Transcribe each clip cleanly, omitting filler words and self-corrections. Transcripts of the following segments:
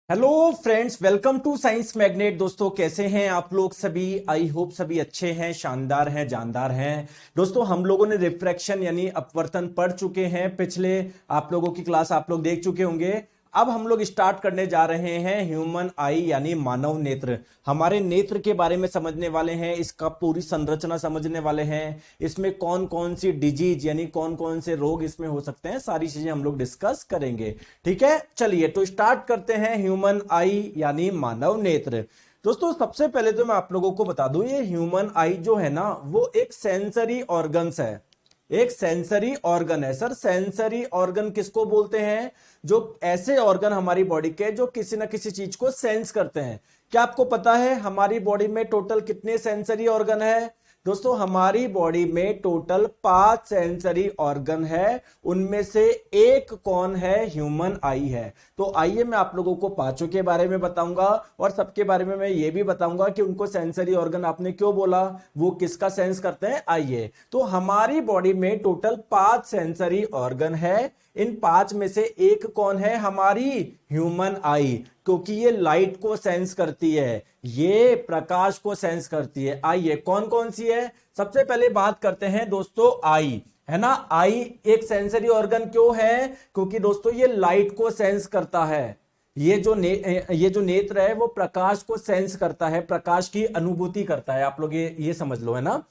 Hello friends, welcome to Science Magnet. दोस्तों, कैसे हैं आप लोग सभी? आई होप सभी अच्छे हैं, शानदार हैं, जानदार हैं। दोस्तों, हम लोगों ने रिफ्रैक्शन यानी अपवर्तन पढ़ चुके हैं। पिछले आप लोगों की क्लास आप लोग देख चुके होंगे। अब हम लोग स्टार्ट करने जा रहे हैं ह्यूमन आई यानी मानव नेत्र। हमारे नेत्र के बारे में समझने वाले हैं, इसका पूरी संरचना समझने वाले हैं, इसमें कौन कौन सी डिजीज यानी कौन कौन से रोग इसमें हो सकते हैं, सारी चीजें हम लोग डिस्कस करेंगे। ठीक है, चलिए तो स्टार्ट करते हैं ह्यूमन आई यानी मानव नेत्र। दोस्तों, सबसे पहले तो मैं आप लोगों को बता दूं, ये ह्यूमन आई जो है ना, वो एक सेंसरी ऑर्गन्स है। एक सेंसरी ऑर्गन है। सर, सेंसरी ऑर्गन किसको बोलते हैं? जो ऐसे ऑर्गन हमारी बॉडी के जो किसी ना किसी चीज को सेंस करते हैं। क्या आपको पता है हमारी बॉडी में टोटल कितने सेंसरी ऑर्गन है? दोस्तों, हमारी बॉडी में टोटल 5 सेंसरी ऑर्गन है। उनमें से एक कौन है? ह्यूमन आई है। तो आइए मैं आप लोगों को पांचों के बारे में बताऊंगा और सबके बारे में मैं ये भी बताऊंगा कि उनको सेंसरी ऑर्गन आपने क्यों बोला, वो किसका सेंस करते हैं। आइए, तो हमारी बॉडी में टोटल 5 सेंसरी ऑर्गन है। इन 5 में से एक कौन है? हमारी ह्यूमन आई, क्योंकि ये लाइट को सेंस करती है, ये प्रकाश को सेंस करती है। आइए, कौन कौन सी है? सबसे पहले बात करते हैं दोस्तों आई, है ना। आई एक सेंसरी ऑर्गन क्यों है? क्योंकि दोस्तों ये लाइट को सेंस करता है। ये जो नेत्र है वो प्रकाश को सेंस करता है, प्रकाश की अनुभूति करता है। आप लोग ये समझ लो, है ना।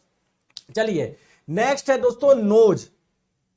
चलिए, नेक्स्ट है दोस्तों नोज।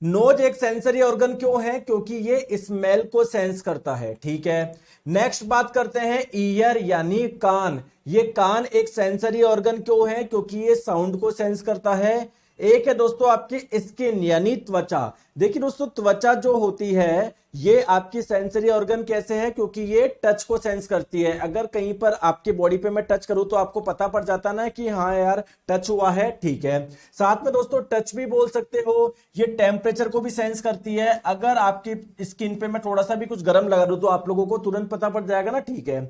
नोज एक सेंसरी ऑर्गन क्यों है? क्योंकि ये स्मेल को सेंस करता है। ठीक है, नेक्स्ट बात करते हैं ईयर यानी कान। ये कान एक सेंसरी ऑर्गन क्यों है? क्योंकि ये साउंड को सेंस करता है। एक है दोस्तों आपकी स्किन यानी त्वचा। देखिए दोस्तों, त्वचा जो होती है ये आपकी सेंसरी ऑर्गन कैसे है? क्योंकि ये टच को सेंस करती है। अगर कहीं पर आपकी बॉडी पे मैं टच करूं तो आपको पता पड़ जाता ना कि हाँ यार टच हुआ है। ठीक है, साथ में दोस्तों टच भी बोल सकते हो, ये टेम्परेचर को भी सेंस करती है। अगर आपकी स्किन पे मैं थोड़ा सा भी कुछ गर्म लगा दूं तो आप लोगों को तुरंत पता पड़ जाएगा ना। ठीक है,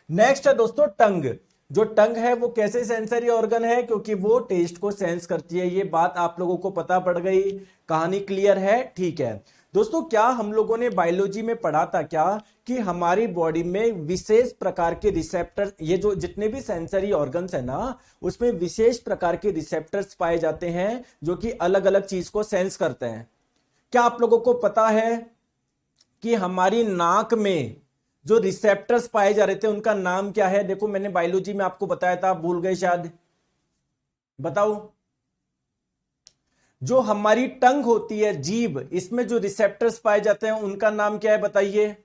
नेक्स्ट है दोस्तों टंग। जो टंग है वो कैसे सेंसरी ऑर्गन है? क्योंकि वो टेस्ट को सेंस करती है। ये बात आप लोगों को पता पड़ गई, कहानी क्लियर है। ठीक है दोस्तों, क्या हम लोगों ने बायोलॉजी में पढ़ा था क्या कि हमारी बॉडी में विशेष प्रकार के रिसेप्टर, ये जो जितने भी सेंसरी ऑर्गन्स है ना, उसमें विशेष प्रकार के रिसेप्टर्स पाए जाते हैं जो कि अलग अलग चीज को सेंस करते हैं। क्या आप लोगों को पता है कि हमारी नाक में जो रिसेप्टर्स पाए जा रहे थे उनका नाम क्या है? देखो, मैंने बायोलॉजी में आपको बताया था, आप भूल गए शायद। बताओ, जो हमारी टंग होती है, जीभ, इसमें जो रिसेप्टर्स पाए जाते हैं उनका नाम क्या है? बताइए।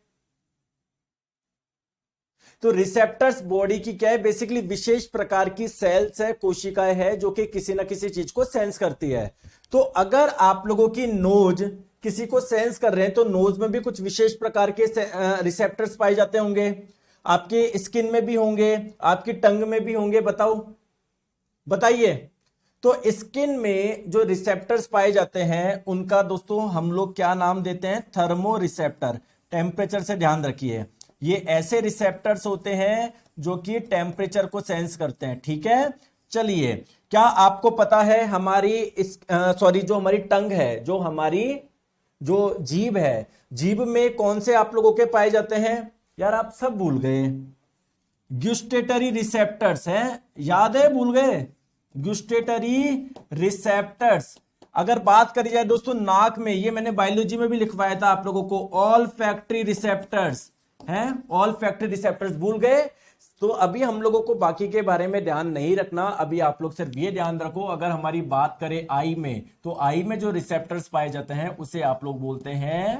तो रिसेप्टर्स बॉडी की क्या है? बेसिकली विशेष प्रकार की सेल्स है, कोशिकाएं है जो कि किसी ना किसी चीज को सेंस करती है। तो अगर आप लोगों की नोज किसी को सेंस कर रहे हैं तो नोज में भी कुछ विशेष प्रकार के रिसेप्टर्स पाए जाते होंगे, आपके स्किन में भी होंगे, आपकी टंग में भी होंगे। बताओ, बताइए। तो स्किन में जो रिसेप्टर्स पाए जाते हैं उनका दोस्तों हम लोग क्या नाम देते हैं? Thermo receptor. टेम्परेचर से ध्यान रखिए, ये ऐसे रिसेप्टर्स होते हैं जो कि टेम्परेचर को सेंस करते हैं। ठीक है, चलिए, क्या आपको पता है हमारी जो हमारी टंग है, जो हमारी जो जीभ है, जीभ में कौन से आप लोगों के पाए जाते हैं? यार आप सब भूल गए। ग्यूस्टेटरी रिसेप्टर्स हैं, याद है? भूल गए ग्यूस्टेटरी रिसेप्टर्स। अगर बात करी जाए दोस्तों नाक में, ये मैंने बायोलॉजी में भी लिखवाया था आप लोगों को, ऑल फैक्ट्री रिसेप्टर्स हैं। ऑल फैक्ट्री रिसेप्टर्स भूल गए? तो अभी हम लोगों को बाकी के बारे में ध्यान नहीं रखना। अभी आप लोग सिर्फ ये ध्यान रखो, अगर हमारी बात करें आई में, तो आई में जो रिसेप्टर्स पाए जाते हैं उसे आप लोग बोलते हैं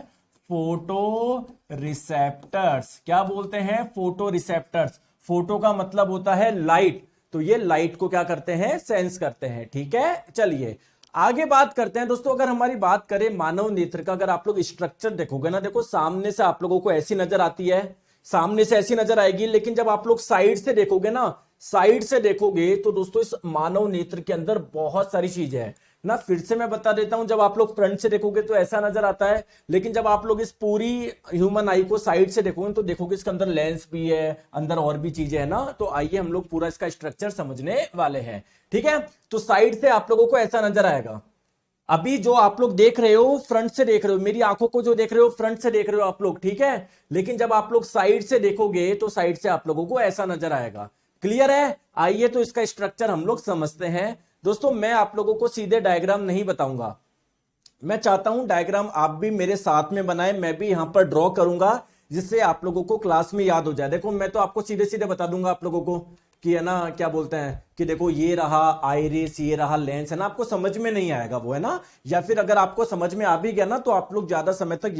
फोटो रिसेप्टर्स। क्या बोलते हैं? Photo receptors. फोटो का मतलब होता है लाइट, तो ये लाइट को क्या करते हैं? सेंस करते हैं। ठीक है, चलिए आगे बात करते हैं दोस्तों। अगर हमारी बात करें मानव नेत्र का, अगर आप लोग स्ट्रक्चर देखोगे ना, देखो सामने से आप लोगों को ऐसी नजर आती है, सामने से ऐसी नजर आएगी, लेकिन जब आप लोग साइड से देखोगे ना, साइड से देखोगे तो दोस्तों इस मानव नेत्र के अंदर बहुत सारी चीजें हैं ना। फिर से मैं बता देता हूं, जब आप लोग फ्रंट से देखोगे तो ऐसा नजर आता है, लेकिन जब आप लोग इस पूरी ह्यूमन आई को साइड से देखोगे तो देखोगे इसके अंदर लेंस भी है, अंदर और भी चीजें है ना। तो आइए हम लोग पूरा इसका स्ट्रक्चर समझने वाले हैं। ठीक है, तो साइड से आप लोगों को ऐसा नजर आएगा। अभी जो आप लोग देख रहे हो फ्रंट से देख रहे हो, मेरी आंखों को जो देख रहे हो फ्रंट से देख रहे हो आप लोग, ठीक है। लेकिन जब आप लोग साइड से देखोगे तो साइड से आप लोगों को ऐसा नजर आएगा। क्लियर है? आइए तो इसका स्ट्रक्चर हम लोग समझते हैं। दोस्तों मैं आप लोगों को सीधे डायग्राम नहीं बताऊंगा, मैं चाहता हूं डायग्राम आप भी मेरे साथ में बनाएं, मैं भी यहां पर ड्रॉ करूंगा जिससे आप लोगों को क्लास में याद हो जाए। देखो मैं तो आपको सीधे सीधे बता दूंगा आप लोगों को कि है ना, क्या बोलते हैं कि देखो ये रहा आइरिस, ये रहा लेंस, है ना। आपको समझ में नहीं आएगा वो, है ना। या फिर अगर आपको समझ में आ भी गया ना तो आप लोग ज्यादा समय तक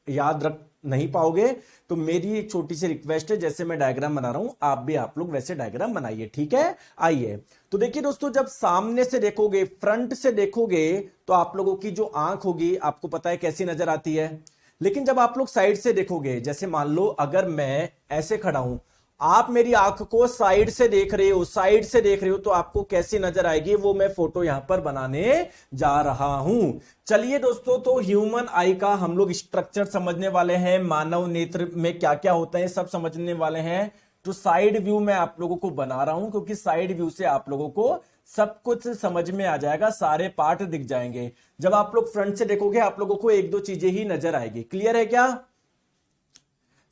याद रख नहीं पाओगे। तो मेरी एक छोटी सी रिक्वेस्ट है, जैसे मैं डायग्राम बना रहा हूं आप लोग वैसे डायग्राम बनाइए, ठीक है। आइए तो देखिए दोस्तों, जब सामने से देखोगे, फ्रंट से देखोगे तो आप लोगों की जो आंख होगी आपको पता है कैसी नजर आती है। लेकिन जब आप लोग साइड से देखोगे, जैसे मान लो अगर मैं ऐसे खड़ा हूं, आप मेरी आंख को साइड से देख रहे हो, साइड से देख रहे हो, तो आपको कैसी नजर आएगी वो मैं फोटो यहां पर बनाने जा रहा हूं। चलिए दोस्तों, तो ह्यूमन आई का हम लोग स्ट्रक्चर समझने वाले हैं, मानव नेत्र में क्या क्या होता है सब समझने वाले हैं। तो साइड व्यू मैं आप लोगों को बना रहा हूं क्योंकि साइड व्यू से आप लोगों को सब कुछ समझ में आ जाएगा, सारे पार्ट दिख जाएंगे। जब आप लोग फ्रंट से देखोगे आप लोगों को एक दो चीजें ही नजर आएगी। क्लियर है क्या?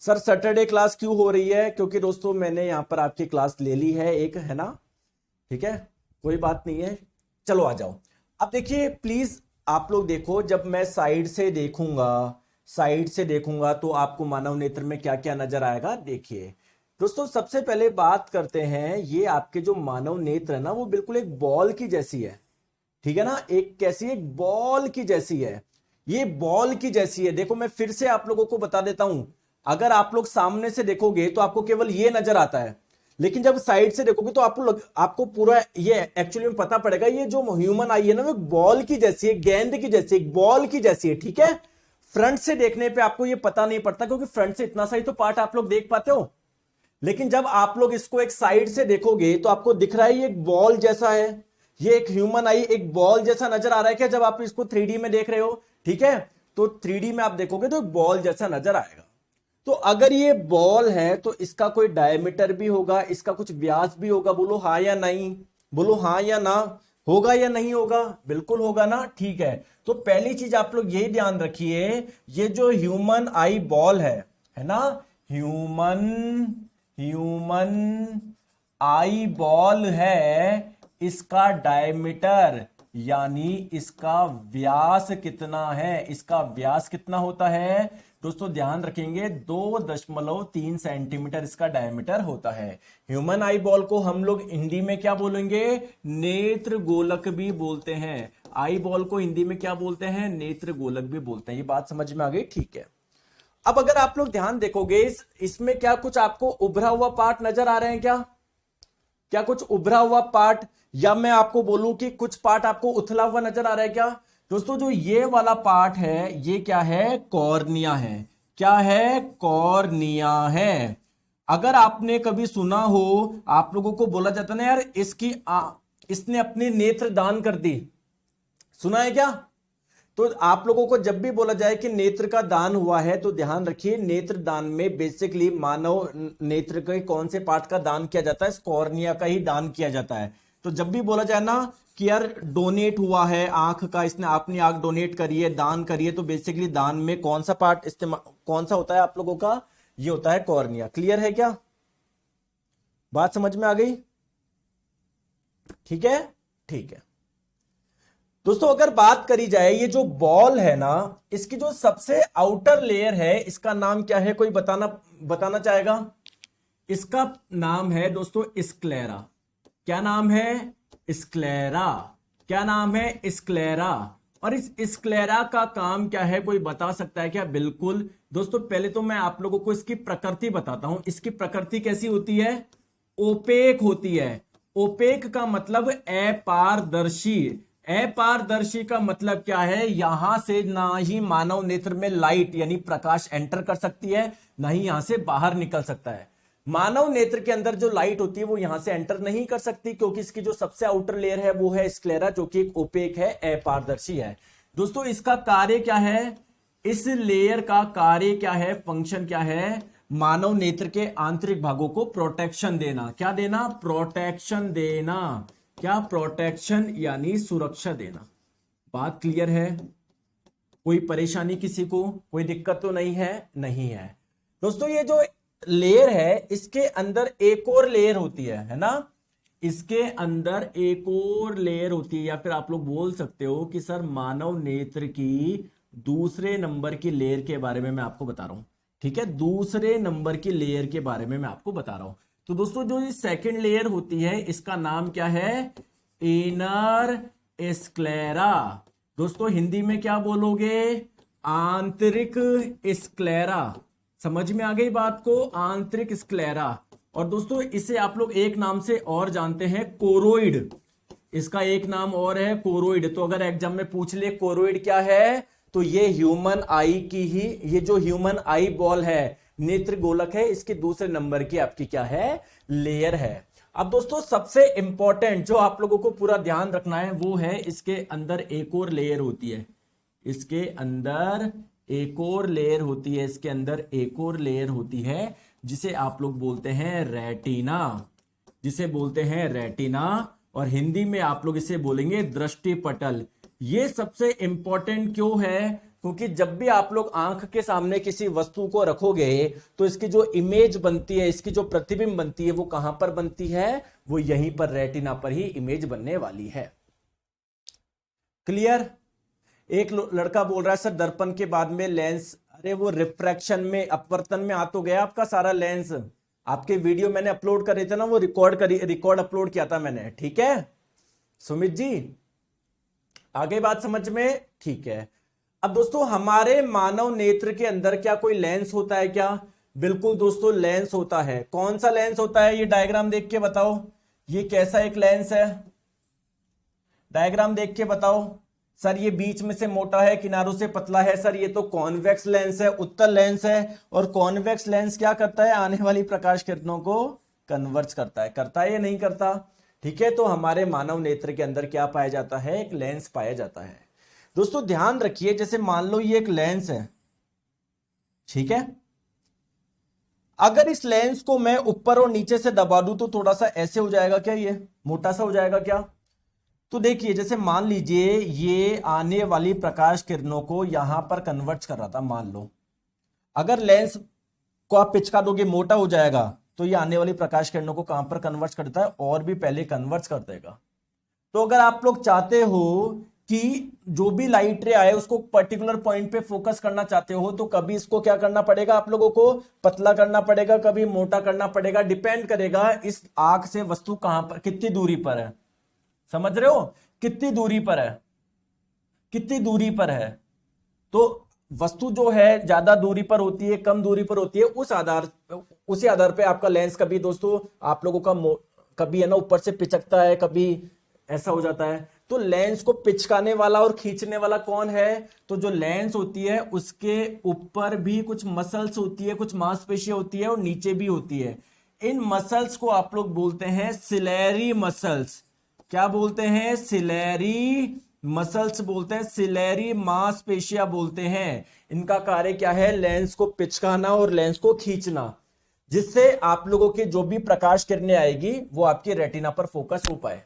सर सैटरडे क्लास क्यों हो रही है? क्योंकि दोस्तों मैंने यहां पर आपकी क्लास ले ली है एक, है ना, ठीक है, कोई बात नहीं है। चलो आ जाओ। अब देखिए प्लीज आप लोग देखो, जब मैं साइड से देखूंगा, साइड से देखूंगा तो आपको मानव नेत्र में क्या क्या नजर आएगा। देखिए दोस्तों, सबसे पहले बात करते हैं, ये आपके जो मानव नेत्र है ना वो बिल्कुल एक बॉल की जैसी है, ठीक है ना। एक कैसी? एक बॉल की जैसी है, ये बॉल की जैसी है। देखो मैं फिर से आप लोगों को बता देता हूं, अगर आप लोग सामने से देखोगे तो आपको केवल ये नजर आता है, लेकिन जब साइड से देखोगे तो आपको पूरा ये एक्चुअली में पता पड़ेगा, ये जो ह्यूमन आई है ना वो बॉल की जैसी है, गेंद की जैसी, एक बॉल की जैसी है, ठीक है। फ्रंट से देखने पे आपको ये पता नहीं पड़ता क्योंकि फ्रंट से इतना सा ही तो पार्ट आप लोग देख पाते हो। लेकिन जब आप लोग इसको एक साइड से देखोगे तो आपको दिख रहा है ये एक बॉल जैसा है, ये एक ह्यूमन आई एक बॉल जैसा नजर आ रहा है क्या? जब आप इसको 3D में देख रहे हो, ठीक है, तो 3D में आप देखोगे तो एक बॉल जैसा नजर आएगा। तो अगर ये बॉल है तो इसका कोई डायमीटर भी होगा, इसका कुछ व्यास भी होगा। बोलो हाँ या नहीं, बोलो हाँ या ना, होगा या नहीं होगा? बिल्कुल होगा ना, ठीक है। तो पहली चीज आप लोग यही ध्यान रखिए, ये जो ह्यूमन आई बॉल है ना, ह्यूमन ह्यूमन आई बॉल है, इसका डायमीटर यानी इसका व्यास कितना है, इसका व्यास कितना होता है दोस्तों? ध्यान रखेंगे 2.3 सेंटीमीटर इसका डायमीटर होता है। ह्यूमन आई बॉल को हम लोग हिंदी में क्या बोलेंगे? नेत्र गोलक भी बोलते हैं। आई बॉल को हिंदी में क्या बोलते हैं? नेत्र गोलक भी बोलते हैं। ये बात समझ में आ गई, ठीक है। अब अगर आप लोग ध्यान देखोगे इसमें क्या कुछ आपको उभरा हुआ पार्ट नजर आ रहे हैं क्या? क्या कुछ उभरा हुआ पार्ट, या मैं आपको बोलूं कि कुछ पार्ट आपको उथला हुआ नजर आ रहा है क्या? दोस्तों जो ये वाला पार्ट है ये क्या है? कॉर्निया है। क्या है? कॉर्निया है। अगर आपने कभी सुना हो, आप लोगों को बोला जाता ना यार इसने अपनी नेत्र दान कर दी, सुना है क्या? तो आप लोगों को जब भी बोला जाए कि नेत्र का दान हुआ है तो ध्यान रखिए, नेत्र दान में बेसिकली मानव नेत्र के कौन से पार्ट का दान किया जाता है? कॉर्निया का ही दान किया जाता है। तो जब भी बोला जाए ना कि यार डोनेट हुआ है आंख का, इसने अपनी आंख डोनेट करी है, दान करी है, तो बेसिकली दान में कौन सा पार्ट इस्तेमाल, कौन सा होता है आप लोगों का? ये होता है कॉर्निया। क्लियर है क्या? बात समझ में आ गई? ठीक है, ठीक है दोस्तों। अगर बात करी जाए ये जो बॉल है ना, इसकी जो सबसे आउटर लेयर है इसका नाम क्या है? कोई बताना चाहेगा? इसका नाम है दोस्तों स्क्लेरा। क्या नाम है? स्क्लेरा। क्या नाम है? स्क्लेरा। और इस स्क्लेरा का काम क्या है, कोई बता सकता है क्या? बिल्कुल दोस्तों, पहले तो मैं आप लोगों को इसकी प्रकृति बताता हूं। इसकी प्रकृति कैसी होती है? ओपेक होती है। ओपेक का मतलब अपारदर्शी। अपारदर्शी का मतलब क्या है? यहां से ना ही मानव नेत्र में लाइट यानी प्रकाश एंटर कर सकती है, ना ही यहां से बाहर निकल सकता है। मानव नेत्र के अंदर जो लाइट होती है वो यहां से एंटर नहीं कर सकती क्योंकि इसकी जो सबसे आउटर लेयर है वो है स्क्लेरा, जो कि एक ओपेक है, अपारदर्शी है। दोस्तों इसका कार्य क्या है? इस लेयर का कार्य क्या है, फंक्शन क्या है? मानव नेत्र के आंतरिक भागों को प्रोटेक्शन देना। क्या देना? प्रोटेक्शन देना। क्या? प्रोटेक्शन यानी सुरक्षा देना। बात क्लियर है? कोई परेशानी किसी को? कोई दिक्कत तो नहीं है? नहीं है दोस्तों। ये जो लेयर है इसके अंदर एक और लेयर होती है ना? इसके अंदर एक और लेयर होती है, या फिर आप लोग बोल सकते हो कि सर मानव नेत्र की दूसरे नंबर की लेयर के बारे में मैं आपको बता रहा हूं। ठीक है, दूसरे नंबर की लेयर के बारे में मैं आपको बता रहा हूं। तो दोस्तों जो ये सेकंड लेयर होती है इसका नाम क्या है? Inner sclera. दोस्तों हिंदी में क्या बोलोगे? आंतरिक स्क्लेरा। समझ में आ गई बात को? आंतरिक स्क्लेरा। और दोस्तों इसे आप लोग एक नाम से और जानते हैं, कोरोइड। इसका एक नाम और है कोरोइड। तो अगर एग्जाम में पूछ ले कोरोइड क्या है, तो ये ह्यूमन आई की ही, ये जो ह्यूमन आई बॉल है, नेत्र गोलक है, इसके दूसरे नंबर की आपकी क्या है? लेयर है। अब दोस्तों सबसे इंपॉर्टेंट जो आप लोगों को पूरा ध्यान रखना है वो है इसके अंदर एक और लेयर होती है। इसके अंदर एक और लेयर होती है, इसके अंदर एक और लेयर होती है जिसे आप लोग बोलते हैं रेटिना, जिसे बोलते हैं रेटिना। और हिंदी में आप लोग इसे बोलेंगे दृष्टि पटल। ये सबसे इंपॉर्टेंट क्यों है? क्योंकि जब भी आप लोग आंख के सामने किसी वस्तु को रखोगे तो इसकी जो इमेज बनती है, इसकी जो प्रतिबिंब बनती है, वो कहां पर बनती है? वो यहीं पर रेटिना पर ही इमेज बनने वाली है। क्लियर? एक लड़का बोल रहा है सर दर्पण के बाद में लेंस, अरे वो रिफ्रैक्शन में, अपवर्तन में आ तो गया आपका सारा लेंस। आपके वीडियो मैंने अपलोड करे थे ना, वो रिकॉर्ड अपलोड किया था मैंने। ठीक है सुमित जी, आगे बात समझ में? ठीक है। अब दोस्तों हमारे मानव नेत्र के अंदर क्या कोई लेंस होता है क्या? बिल्कुल दोस्तों लेंस होता है। कौन सा लेंस होता है? ये डायग्राम देख के बताओ, ये कैसा एक लेंस है? डायग्राम देख के बताओ। सर ये बीच में से मोटा है, किनारों से पतला है। सर ये तो कॉन्वेक्स लेंस है, उत्तल लेंस है। और कॉन्वेक्स लेंस क्या करता है? आने वाली प्रकाश किरणों को कन्वर्ज करता है। करता है या नहीं करता? ठीक है, तो हमारे मानव नेत्र के अंदर क्या पाया जाता है? एक लेंस पाया जाता है। दोस्तों ध्यान रखिए, जैसे मान लो ये एक लेंस है, ठीक है। अगर इस लेंस को मैं ऊपर और नीचे से दबा दूं तो थोड़ा सा ऐसे हो जाएगा क्या? ये मोटा सा हो जाएगा क्या? तो देखिए जैसे मान लीजिए ये आने वाली प्रकाश किरणों को यहां पर कन्वर्ट कर रहा था, मान लो। अगर लेंस को आप पिचका दोगे मोटा हो जाएगा, तो ये आने वाली प्रकाश किरणों को कहां पर कन्वर्ट करता है? और भी पहले कन्वर्ट कर देगा। तो अगर आप लोग चाहते हो कि जो भी लाइट रे आए उसको पर्टिकुलर पॉइंट पे फोकस करना चाहते हो, तो कभी इसको क्या करना पड़ेगा? आप लोगों को पतला करना पड़ेगा, कभी मोटा करना पड़ेगा। डिपेंड करेगा इस आंख से वस्तु कहां पर, कितनी दूरी पर है। समझ रहे हो? कितनी दूरी पर है, कितनी दूरी पर है। तो वस्तु जो है ज्यादा दूरी पर होती है, कम दूरी पर होती है, उसी आधार पे आपका लेंस कभी दोस्तों आप लोगों का कभी है ना ऊपर से पिचकता है, कभी ऐसा हो जाता है। तो लेंस को पिचकाने वाला और खींचने वाला कौन है? तो जो लेंस होती है उसके ऊपर भी कुछ मसल्स होती है, कुछ मांसपेशियां होती है और नीचे भी होती है। इन मसल्स को आप लोग बोलते हैं सिलेरी मसल्स। क्या बोलते हैं? सिलेरी मसल्स बोलते हैं, सिलेरी मांसपेशियां बोलते हैं। इनका कार्य क्या है? लेंस को पिचकाना और लेंस को खींचना, जिससे आप लोगों की जो भी प्रकाश किरणें आएगी वो आपकी रेटिना पर फोकस हो पाए।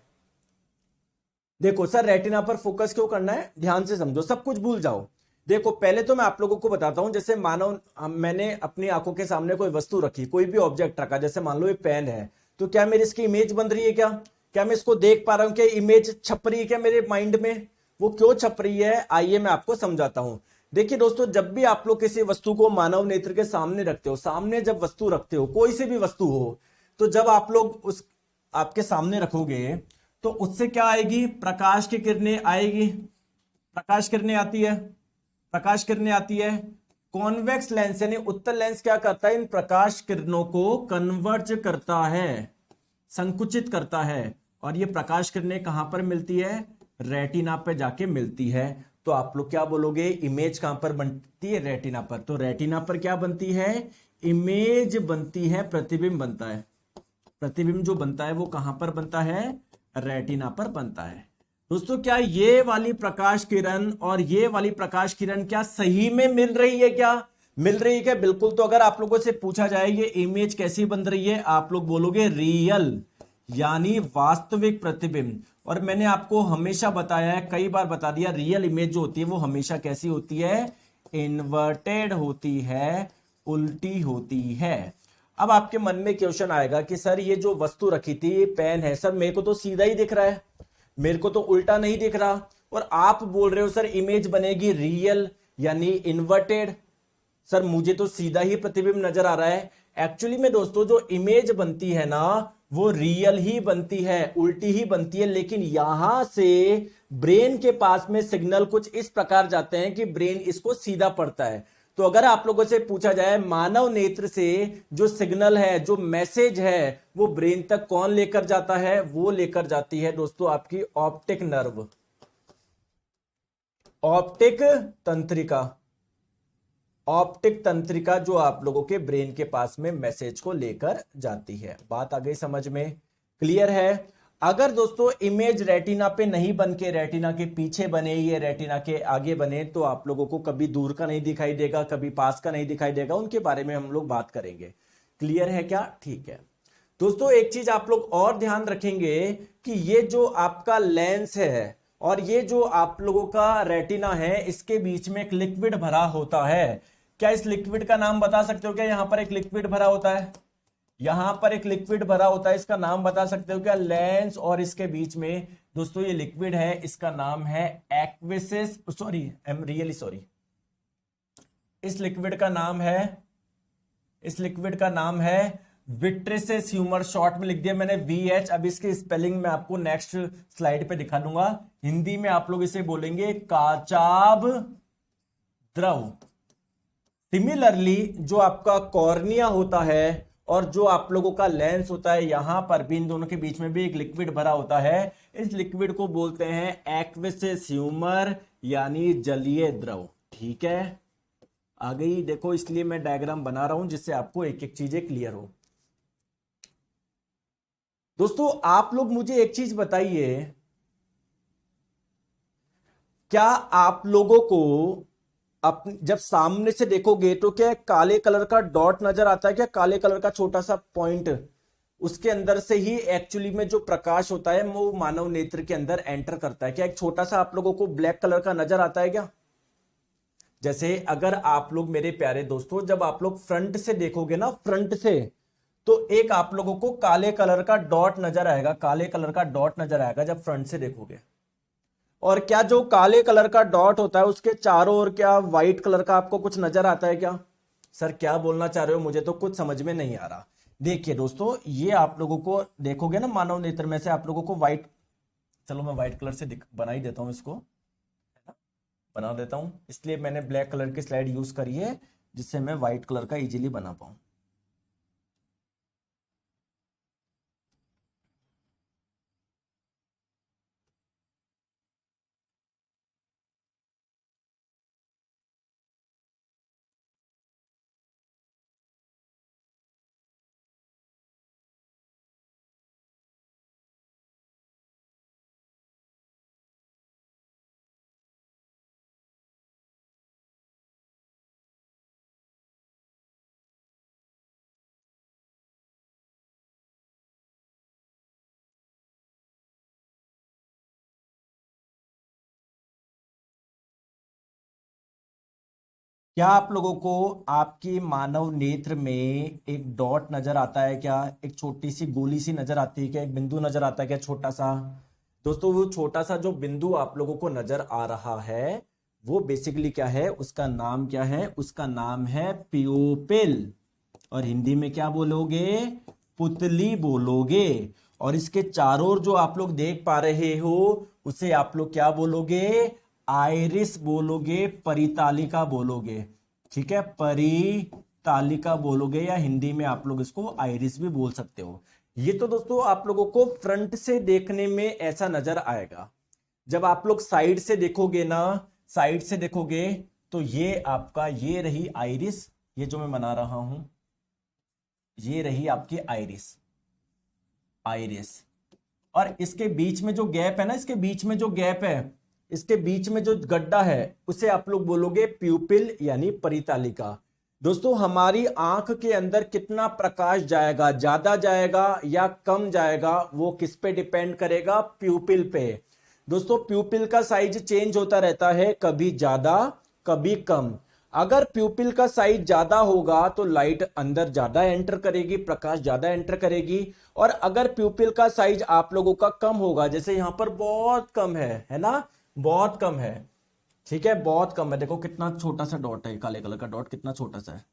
देखो सर रेटिना पर फोकस क्यों करना है, ध्यान से समझो, सब कुछ भूल जाओ। देखो पहले तो मैं आप लोगों को बताता हूं, जैसे मानो मैंने अपनी आंखों के सामने कोई वस्तु रखी, कोई भी ऑब्जेक्ट रखा, जैसे मान लो ये पेन है, तो क्या मेरी इसकी इमेज बन रही है? क्या मैं इसको देख पा रहा हूं? क्या इमेज छप रही है क्या मेरे माइंड में? वो क्यों छप रही है, आइए मैं आपको समझाता हूं। देखिए दोस्तों, जब भी आप लोग किसी वस्तु को मानव नेत्र के सामने रखते हो, सामने जब वस्तु रखते हो, कोई सी भी वस्तु हो, तो जब आप लोग उस आपके सामने रखोगे तो उससे क्या आएगी? प्रकाश की किरणें आएगी। प्रकाश किरणें आती है, प्रकाश किरणें आती है। कॉन्वेक्स लेंस यानी उत्तल लेंस क्या करता है? इन प्रकाश किरणों को कन्वर्ज करता है, संकुचित करता है। और ये प्रकाश किरणें कहां पर मिलती है? रेटिना पे जाके मिलती है। तो आप लोग क्या बोलोगे? इमेज कहां पर बनती है? रेटिना पर। तो रेटिना पर क्या बनती है? इमेज बनती है, प्रतिबिंब बनता है। प्रतिबिंब जो बनता है वो कहां पर बनता है? रेटिना पर बनता है। दोस्तों क्या ये वाली प्रकाश किरण और ये वाली प्रकाश किरण क्या सही में मिल रही है? क्या मिल रही है क्या? बिल्कुल। तो अगर आप लोगों से पूछा जाए ये इमेज कैसी बन रही है, आप लोग बोलोगे रियल, यानी वास्तविक प्रतिबिंब। और मैंने आपको हमेशा बताया है, कई बार बता दिया, रियल इमेज जो होती है वो हमेशा कैसी होती है, इन्वर्टेड होती है, उल्टी होती है। अब आपके मन में क्वेश्चन आएगा कि सर ये जो वस्तु रखी थी, ये पेन है, सर मेरे को तो सीधा ही दिख रहा है, मेरे को तो उल्टा नहीं दिख रहा, और आप बोल रहे हो सर इमेज बनेगी रियल यानी इन्वर्टेड। सर मुझे तो सीधा ही प्रतिबिंब नजर आ रहा है। एक्चुअली में दोस्तों जो इमेज बनती है ना वो रियल ही बनती है, उल्टी ही बनती है, लेकिन यहां से ब्रेन के पास में सिग्नल कुछ इस प्रकार जाते हैं कि ब्रेन इसको सीधा पढ़ता है। तो अगर आप लोगों से पूछा जाए मानव नेत्र से जो सिग्नल है, जो मैसेज है, वो ब्रेन तक कौन लेकर जाता है, वो लेकर जाती है दोस्तों आपकी ऑप्टिक नर्व, ऑप्टिक तंत्रिका। ऑप्टिक तंत्रिका जो आप लोगों के ब्रेन के पास में मैसेज को लेकर जाती है। बात आ गई समझ में, क्लियर है। अगर दोस्तों इमेज रेटिना पे नहीं बन के रेटिना के पीछे बने, ये रेटिना के आगे बने, तो आप लोगों को कभी दूर का नहीं दिखाई देगा, कभी पास का नहीं दिखाई देगा, उनके बारे में हम लोग बात करेंगे। क्लियर है क्या? ठीक है दोस्तों, एक चीज आप लोग और ध्यान रखेंगे कि ये जो आपका लेंस है और ये जो आप लोगों का रेटिना है, इसके बीच में एक लिक्विड भरा होता है। क्या इस लिक्विड का नाम बता सकते हो? क्या यहां पर एक लिक्विड भरा होता है, यहां पर एक लिक्विड भरा होता है, इसका नाम बता सकते हो क्या? लेंस और इसके बीच में दोस्तों ये लिक्विड है, इसका नाम है एक्विसिस, sorry I am really sorry, इस लिक्विड का नाम है, इस लिक्विड का नाम है विट्रिसेस ह्यूमर। शॉर्ट में लिख दिया मैंने VH। अब इसकी स्पेलिंग मैं आपको नेक्स्ट स्लाइड पे दिखा दूंगा। हिंदी में आप लोग इसे बोलेंगे काचाभ द्रव। सिमिलरली जो आपका कॉर्निया होता है और जो आप लोगों का लेंस होता है, यहां पर भी इन दोनों के बीच में भी एक लिक्विड भरा होता है। इस लिक्विड को बोलते हैं एक्विसिस ह्यूमर यानी जलीय द्रव। ठीक है, आ गई? देखो इसलिए मैं डायग्राम बना रहा हूं जिससे आपको एक एक चीजें क्लियर हो। दोस्तों आप लोग मुझे एक चीज बताइए, क्या आप लोगों को जब सामने से देखोगे तो क्या काले कलर का डॉट नजर आता है? क्या काले कलर का छोटा सा पॉइंट, उसके अंदर से ही एक्चुअली में जो प्रकाश होता है वो मानव नेत्र के अंदर एंटर करता है। क्या एक छोटा सा आप लोगों को ब्लैक कलर का नजर आता है क्या? जैसे अगर आप लोग मेरे प्यारे दोस्तों, जब आप लोग फ्रंट से देखोगे ना, फ्रंट से, तो एक आप लोगों को काले कलर का डॉट नजर आएगा, काले कलर का डॉट नजर आएगा जब फ्रंट से देखोगे। और क्या जो काले कलर का डॉट होता है उसके चारों ओर क्या व्हाइट कलर का आपको कुछ नजर आता है क्या? सर क्या बोलना चाह रहे हो, मुझे तो कुछ समझ में नहीं आ रहा। देखिए दोस्तों, ये आप लोगों को देखोगे ना मानव नेत्र में से आप लोगों को व्हाइट, चलो मैं व्हाइट कलर से बना ही देता हूं, इसको बना देता हूं, इसलिए मैंने ब्लैक कलर की स्लाइड यूज करी है जिससे मैं व्हाइट कलर का इजीली बना पाऊं। क्या आप लोगों को आपके मानव नेत्र में एक डॉट नजर आता है क्या? एक छोटी सी गोली सी नजर आती है क्या? एक बिंदु नजर आता है क्या छोटा सा? दोस्तों वो छोटा सा जो बिंदु आप लोगों को नजर आ रहा है वो बेसिकली क्या है, उसका नाम क्या है? उसका नाम है प्यूपिल। और हिंदी में क्या बोलोगे? पुतली बोलोगे। और इसके चारों ओर जो आप लोग देख पा रहे हो उसे आप लोग क्या बोलोगे? आइरिस बोलोगे, परितालिका बोलोगे। ठीक है, परितालिका बोलोगे, या हिंदी में आप लोग इसको आइरिस भी बोल सकते हो। ये तो दोस्तों आप लोगों को फ्रंट से देखने में ऐसा नजर आएगा। जब आप लोग साइड से देखोगे ना, साइड से देखोगे तो ये आपका, ये रही आइरिस, ये जो मैं बना रहा हूं ये रही आपकी आइरिस, आइरिस। और इसके बीच में जो गैप है ना, इसके बीच में जो गैप है, इसके बीच में जो गड्ढा है उसे आप लोग बोलोगे प्यूपिल यानी परितालिका। दोस्तों हमारी आंख के अंदर कितना प्रकाश जाएगा, ज्यादा जाएगा या कम जाएगा, वो किस पे डिपेंड करेगा? प्यूपिल पे। दोस्तों प्यूपिल का साइज चेंज होता रहता है, कभी ज्यादा कभी कम। अगर प्यूपिल का साइज ज्यादा होगा तो लाइट अंदर ज्यादा एंटर करेगी, प्रकाश ज्यादा एंटर करेगी। और अगर प्यूपिल का साइज आप लोगों का कम होगा, जैसे यहां पर बहुत कम है ना, बहुत कम है, ठीक है, बहुत कम है, देखो कितना छोटा सा डॉट है, काले कलर का डॉट कितना छोटा सा है,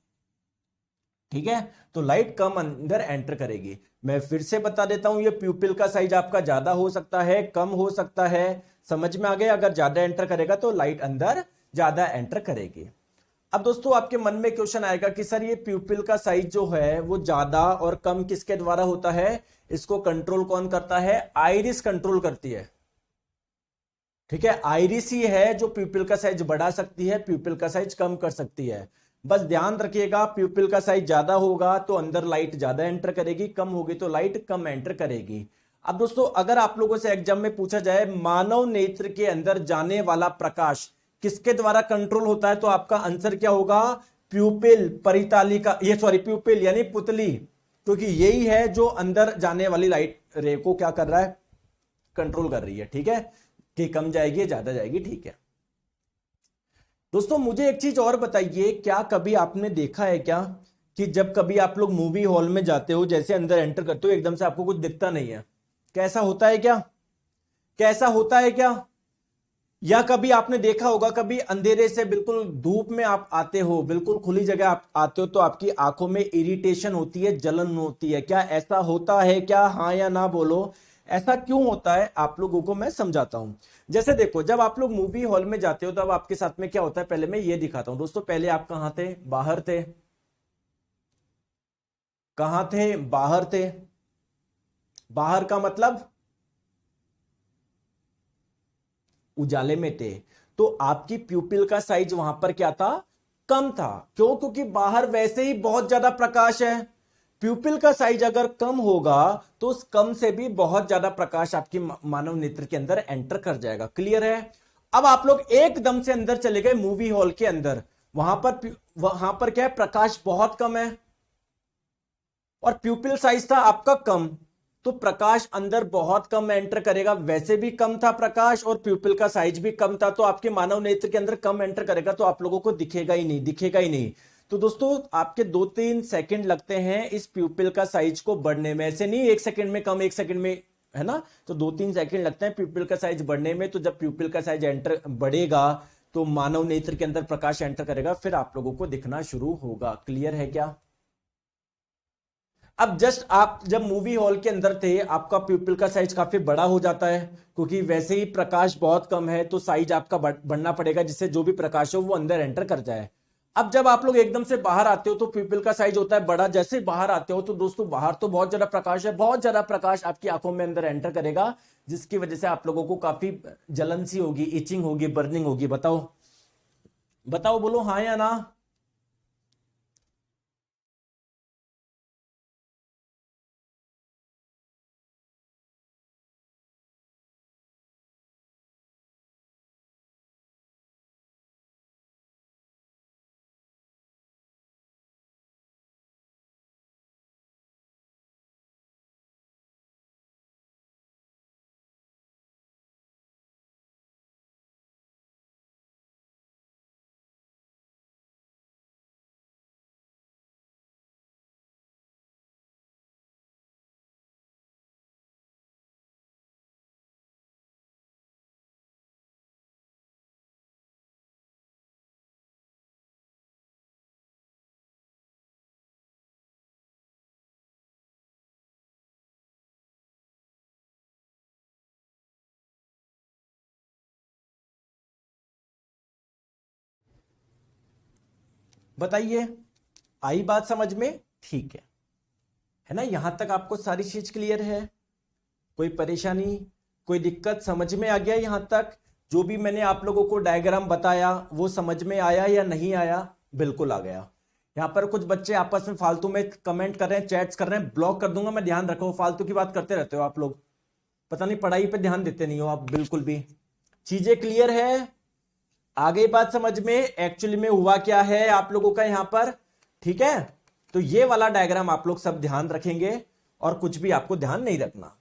ठीक है, तो लाइट कम अंदर एंटर करेगी। मैं फिर से बता देता हूं, ये प्यूपिल का साइज आपका ज्यादा हो सकता है, कम हो सकता है, समझ में आ गया? अगर ज्यादा एंटर करेगा तो लाइट अंदर ज्यादा एंटर करेगी। अब दोस्तों आपके मन में क्वेश्चन आएगा कि सर ये प्यूपिल का साइज जो है वो ज्यादा और कम किसके द्वारा होता है? इसको कंट्रोल कौन करता है? आइरिस कंट्रोल करती है, ठीक है, आइरिस ही है जो प्यूपिल का साइज बढ़ा सकती है, प्यूपिल का साइज कम कर सकती है। बस ध्यान रखिएगा, प्यूपिल का साइज ज्यादा होगा तो अंदर लाइट ज्यादा एंटर करेगी, कम होगी तो लाइट कम एंटर करेगी। अब दोस्तों अगर आप लोगों से एग्जाम में पूछा जाए मानव नेत्र के अंदर जाने वाला प्रकाश किसके द्वारा कंट्रोल होता है, तो आपका आंसर क्या होगा? प्यूपिल परितालिका, ये सॉरी प्यूपिल यानी पुतली, क्योंकि यही है जो अंदर जाने वाली लाइट रे को क्या कर रहा है? कंट्रोल कर रही है, ठीक है, कि कम जाएगी ज्यादा जाएगी, ठीक है। दोस्तों मुझे एक चीज और बताइए, क्या कभी आपने देखा है क्या कि जब कभी आप लोग मूवी हॉल में जाते हो, जैसे अंदर एंटर करते हो एकदम से आपको कुछ दिखता नहीं है, कैसा होता है क्या? कैसा होता है क्या? या कभी आपने देखा होगा, कभी अंधेरे से बिल्कुल धूप में आप आते हो, बिल्कुल खुली जगह आप आते हो तो आपकी आंखों में इरिटेशन होती है, जलन होती है, क्या ऐसा होता है क्या? हाँ या ना बोलो। ऐसा क्यों होता है आप लोगों को मैं समझाता हूं। जैसे देखो, जब आप लोग मूवी हॉल में जाते हो तब आपके साथ में क्या होता है, पहले मैं ये दिखाता हूं। दोस्तों पहले आप कहां थे? बाहर थे, कहां थे? बाहर थे। बाहर का मतलब उजाले में थे, तो आपकी प्यूपिल का साइज वहां पर क्या था? कम था। क्यों? क्योंकि बाहर वैसे ही बहुत ज्यादा प्रकाश है। प्यूपिल का साइज अगर कम होगा तो उस कम से भी बहुत ज्यादा प्रकाश आपकी मानव नेत्र के अंदर एंटर कर जाएगा। क्लियर है? अब आप लोग एकदम से अंदर चले गए मूवी हॉल के अंदर, वहां पर क्या है? प्रकाश बहुत कम है और प्यूपिल साइज था आपका कम, तो प्रकाश अंदर बहुत कम एंटर करेगा। वैसे भी कम था प्रकाश और प्यूपिल का साइज भी कम था, तो आपके मानव नेत्र के अंदर कम एंटर करेगा, तो आप लोगों को दिखेगा ही नहीं, दिखेगा ही नहीं। तो दोस्तों आपके 2-3 सेकंड लगते हैं इस प्यूपिल का साइज को बढ़ने में, ऐसे नहीं 1 सेकंड में कम 1 सेकंड में, है ना, तो 2-3 सेकंड लगते हैं प्यूपिल का साइज बढ़ने में। तो जब प्यूपिल का साइज एंटर बढ़ेगा तो मानव नेत्र के अंदर प्रकाश एंटर करेगा, फिर आप लोगों को दिखना शुरू होगा। क्लियर है क्या? अब जस्ट आप जब मूवी हॉल के अंदर थे आपका प्यूपिल का साइज काफी बड़ा हो जाता है, क्योंकि वैसे ही प्रकाश बहुत कम है, तो साइज आपका बढ़ना पड़ेगा जिससे जो भी प्रकाश हो वो अंदर एंटर कर जाए। अब जब आप लोग एकदम से बाहर आते हो तो प्यूपिल का साइज होता है बड़ा, जैसे बाहर आते हो तो दोस्तों बाहर तो बहुत ज्यादा प्रकाश है, बहुत ज्यादा प्रकाश आपकी आंखों में अंदर एंटर करेगा, जिसकी वजह से आप लोगों को काफी जलन सी होगी, इचिंग होगी, बर्निंग होगी। बताओ बताओ, बोलो हाँ या ना। बताइए, आई बात समझ में? ठीक है ना, यहां तक आपको सारी चीज क्लियर है? कोई परेशानी, कोई दिक्कत समझ में आ गया यहां तक? जो भी मैंने आप लोगों को डायग्राम बताया वो समझ में आया या नहीं आया? बिल्कुल आ गया। यहां पर कुछ बच्चे आपस में फालतू में कमेंट कर रहे हैं, चैट्स कर रहे हैं, ब्लॉक कर दूंगा मैं, ध्यान रखो, फालतू की बात करते रहते हो आप लोग, पता नहीं पढ़ाई पे ध्यान देते नहीं हो आप बिल्कुल भी। चीजें क्लियर है? आ गई बात समझ में? एक्चुअली में हुआ क्या है आप लोगों का, यहां पर ठीक है, तो ये वाला डायग्राम आप लोग सब ध्यान रखेंगे और कुछ भी आपको ध्यान नहीं रखना।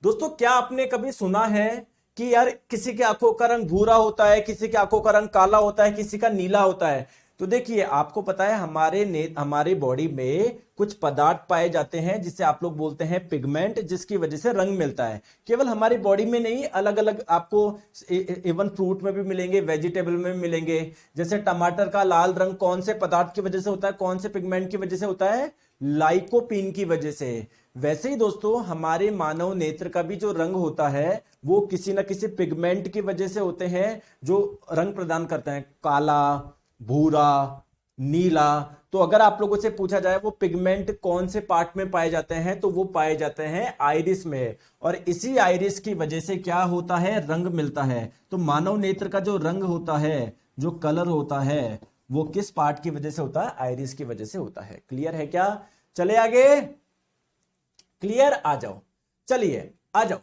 दोस्तों क्या आपने कभी सुना है कि यार किसी की आंखों का रंग भूरा होता है, किसी की आंखों का रंग काला होता है, किसी का नीला होता है? तो देखिए आपको पता है हमारे बॉडी में कुछ पदार्थ पाए जाते हैं जिसे आप लोग बोलते हैं पिगमेंट, जिसकी वजह से रंग मिलता है। केवल हमारी बॉडी में नहीं, अलग अलग आपको इवन फ्रूट में भी मिलेंगे, वेजिटेबल में भी मिलेंगे। जैसे टमाटर का लाल रंग कौन से पदार्थ की वजह से होता है, कौन से पिगमेंट की वजह से होता है? लाइकोपीन की वजह से। वैसे ही दोस्तों हमारे मानव नेत्र का भी जो रंग होता है वो किसी ना किसी पिगमेंट की वजह से होते हैं जो रंग प्रदान करते हैं, काला, भूरा, नीला। तो अगर आप लोगों से पूछा जाए वो पिगमेंट कौन से पार्ट में पाए जाते हैं, तो वो पाए जाते हैं आइरिस में। और इसी आइरिस की वजह से क्या होता है? रंग मिलता है। तो मानव नेत्र का जो रंग होता है, जो कलर होता है, वो किस पार्ट की वजह से होता है? आइरिस की वजह से होता है। क्लियर है क्या? चले आगे, क्लियर? आ जाओ, चलिए आ जाओ।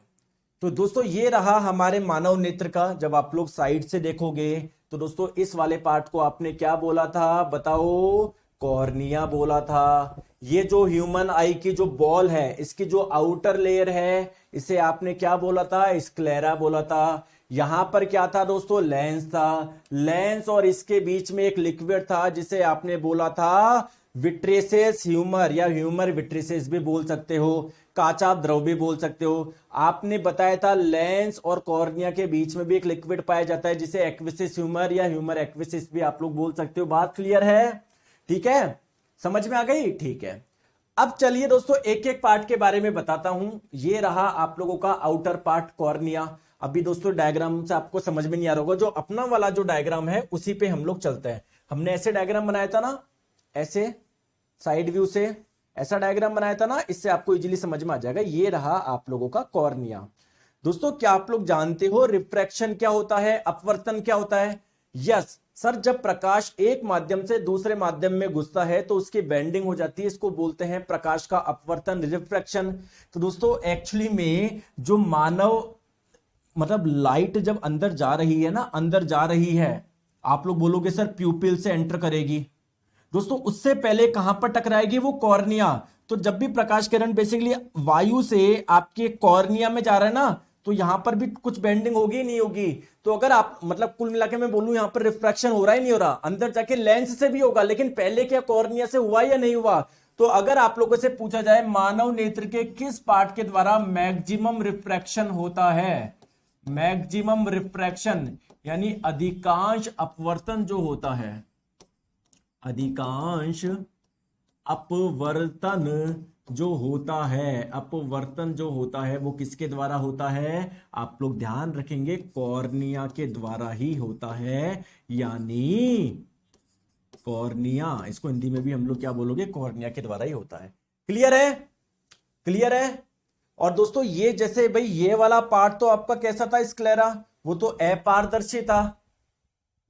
तो दोस्तों ये रहा हमारे मानव नेत्र का। जब आप लोग साइड से देखोगे तो दोस्तों इस वाले पार्ट को आपने क्या बोला था? बताओ, कॉर्निया बोला था। ये जो ह्यूमन आई की जो बॉल है, इसकी जो आउटर लेयर है, इसे आपने क्या बोला था? स्क्लेरा बोला था। यहां पर क्या था दोस्तों? लेंस था। लेंस और इसके बीच में एक लिक्विड था जिसे आपने बोला था विट्रेसेस ह्यूमर, या ह्यूमर विट्रेसेस भी बोल सकते हो, काचा द्रव भी बोल सकते हो। आपने बताया था लेंस और कॉर्निया के बीच में भी एक लिक्विड पाया जाता है जिसे एक्विसिस ह्यूमर या ह्यूमर एक्विसिस भी आप लोग बोल सकते हो। बात क्लियर है? ठीक है, समझ में आ गई? ठीक है, अब चलिए दोस्तों एक एक पार्ट के बारे में बताता हूं। ये रहा आप लोगों का आउटर पार्ट, कॉर्निया। अभी दोस्तों डायग्राम से आपको समझ में नहीं आ रहा होगा, जो अपना वाला जो डायग्राम है उसी पे हम लोग चलते हैं। हमने ऐसे डायग्राम बनाया था ना, ऐसे साइड व्यू से ऐसा डायग्राम बनाया था ना, इससे आपको इजीली समझ में आ जाएगा। ये रहा आप लोगों का कॉर्निया। दोस्तों क्या आप लोग जानते हो रिफ्रैक्शन क्या होता है, अपवर्तन क्या होता है? यस सर, जब प्रकाश एक माध्यम से दूसरे माध्यम में घुसता है तो उसकी बेंडिंग हो जाती है, इसको बोलते हैं प्रकाश का अपवर्तन, रिफ्रैक्शन। तो दोस्तों एक्चुअली में जो मानव मतलब लाइट जब अंदर जा रही है ना, अंदर जा रही है, आप लोग बोलोगे सर प्यूपिल से एंटर करेगी। दोस्तों उससे पहले कहां पर टकराएगी? वो कॉर्निया। तो जब भी प्रकाश किरण बेसिकली वायु से आपके कॉर्निया में जा रहा है ना, तो यहां पर भी कुछ बेंडिंग होगी नहीं होगी? तो अगर आप मतलब कुल मिला के मैं बोलूं यहां पर रिफ्रैक्शन हो रहा है नहीं हो रहा, अंदर जाके लेंस से भी होगा, लेकिन पहले क्या कॉर्निया से हुआ या नहीं हुआ? तो अगर आप लोगों से पूछा जाए मानव नेत्र के किस पार्ट के द्वारा मैक्सिमम रिफ्रैक्शन होता है, मैक्सिमम रिफ्रैक्शन यानी अधिकांश अपवर्तन जो होता है, अधिकांश अपवर्तन जो होता है, अपवर्तन जो होता है वो किसके द्वारा होता है? आप लोग ध्यान रखेंगे, कॉर्निया के द्वारा ही होता है। यानी कॉर्निया, इसको हिंदी में भी हम लोग क्या बोलोगे? कॉर्निया के द्वारा ही होता है। क्लियर है? क्लियर है? और दोस्तों ये जैसे भाई ये वाला पार्ट तो आपका कैसा था? स्क्लेरा, वो तो अपारदर्शी था,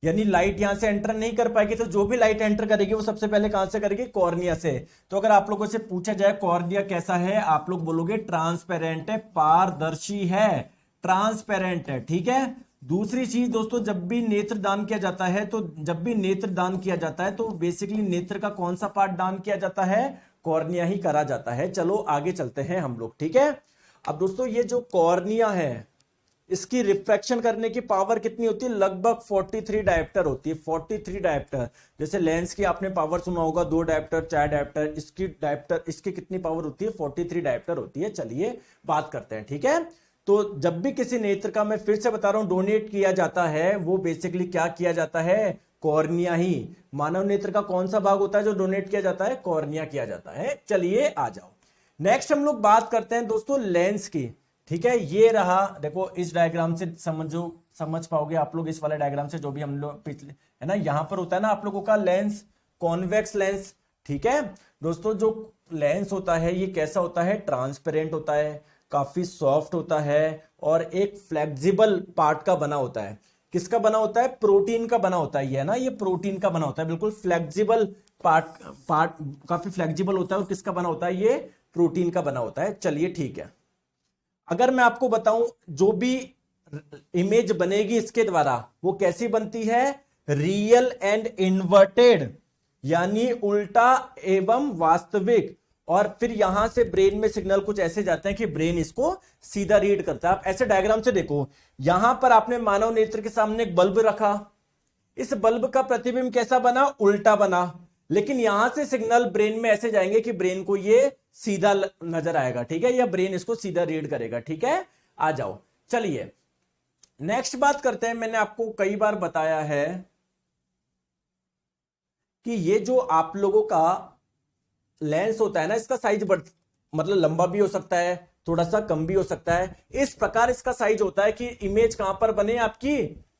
यानी लाइट यहां से एंटर नहीं कर पाएगी। तो जो भी लाइट एंटर करेगी वो सबसे पहले कहां से करेगी? कॉर्निया से। तो अगर आप लोगों से पूछा जाए कॉर्निया कैसा है, आप लोग बोलोगे ट्रांसपेरेंट है, पारदर्शी है, ट्रांसपेरेंट है। ठीक है। दूसरी चीज दोस्तों, जब भी नेत्र दान किया जाता है, तो जब भी नेत्र दान किया जाता है तो बेसिकली नेत्र का कौन सा पार्ट दान किया जाता है? कॉर्निया ही करा जाता है। चलो आगे चलते हैं हम लोग। ठीक है। अब दोस्तों ये जो कॉर्निया है, इसकी रिफ्रैक्शन करने की पावर कितनी होती है? लगभग 43 डायोप्टर होती है। 43 डायोप्टर। जैसे लेंस की आपने पावर सुना होगा, 2 डायोप्टर, 4 डायोप्टर, इसकी कितनी पावर होती है? 43 डायोप्टर होती है। चलिए बात करते हैं। ठीक है। तो जब भी किसी नेत्र का, मैं फिर से बता रहा हूं, डोनेट किया जाता है, वो बेसिकली क्या किया जाता है? कॉर्निया ही। मानव नेत्र का कौन सा भाग होता है जो डोनेट किया जाता है? कॉर्निया किया जाता है। चलिए आ जाओ, नेक्स्ट हम लोग बात करते हैं दोस्तों लेंस की। ठीक है। ये रहा, देखो इस डायग्राम से समझ पाओगे आप लोग, इस वाले डायग्राम से, जो भी हम लोग पिछले है ना, यहां पर होता है ना आप लोगों का लेंस, कॉन्वेक्स लेंस। ठीक है दोस्तों, जो लेंस होता है ये कैसा होता है? ट्रांसपेरेंट होता है, काफी सॉफ्ट होता है, और एक फ्लेक्सिबल पार्ट का बना होता है। किसका बना होता है? प्रोटीन का बना होता है। ये है ना, ये प्रोटीन का बना होता है, बिल्कुल फ्लेक्सिबल पार्ट काफी फ्लेक्सिबल होता है। और किसका बना होता है? ये प्रोटीन का बना होता है। चलिए ठीक है। अगर मैं आपको बताऊं, जो भी इमेज बनेगी इसके द्वारा, वो कैसी बनती है? रियल एंड इन्वर्टेड, यानी उल्टा एवं वास्तविक। और फिर यहां से ब्रेन में सिग्नल कुछ ऐसे जाते हैं कि ब्रेन इसको सीधा रीड करता है। आप ऐसे डायग्राम से देखो, यहां पर आपने मानव नेत्र के सामने एक बल्ब रखा, इस बल्ब का प्रतिबिंब कैसा बना, उल्टा बना, लेकिन यहां से सिग्नल ब्रेन में ऐसे जाएंगे कि ब्रेन को ये सीधा नजर आएगा, ठीक है, या ब्रेन इसको सीधा रीड करेगा, ठीक है। आ जाओ, चलिए नेक्स्ट बात करते हैं। मैंने आपको कई बार बताया है कि ये जो आप लोगों का लेंस होता है ना, इसका साइज मतलब लंबा भी हो सकता है, थोड़ा सा कम भी हो सकता है। इस प्रकार इसका साइज होता है कि इमेज कहां पर बने, आपकी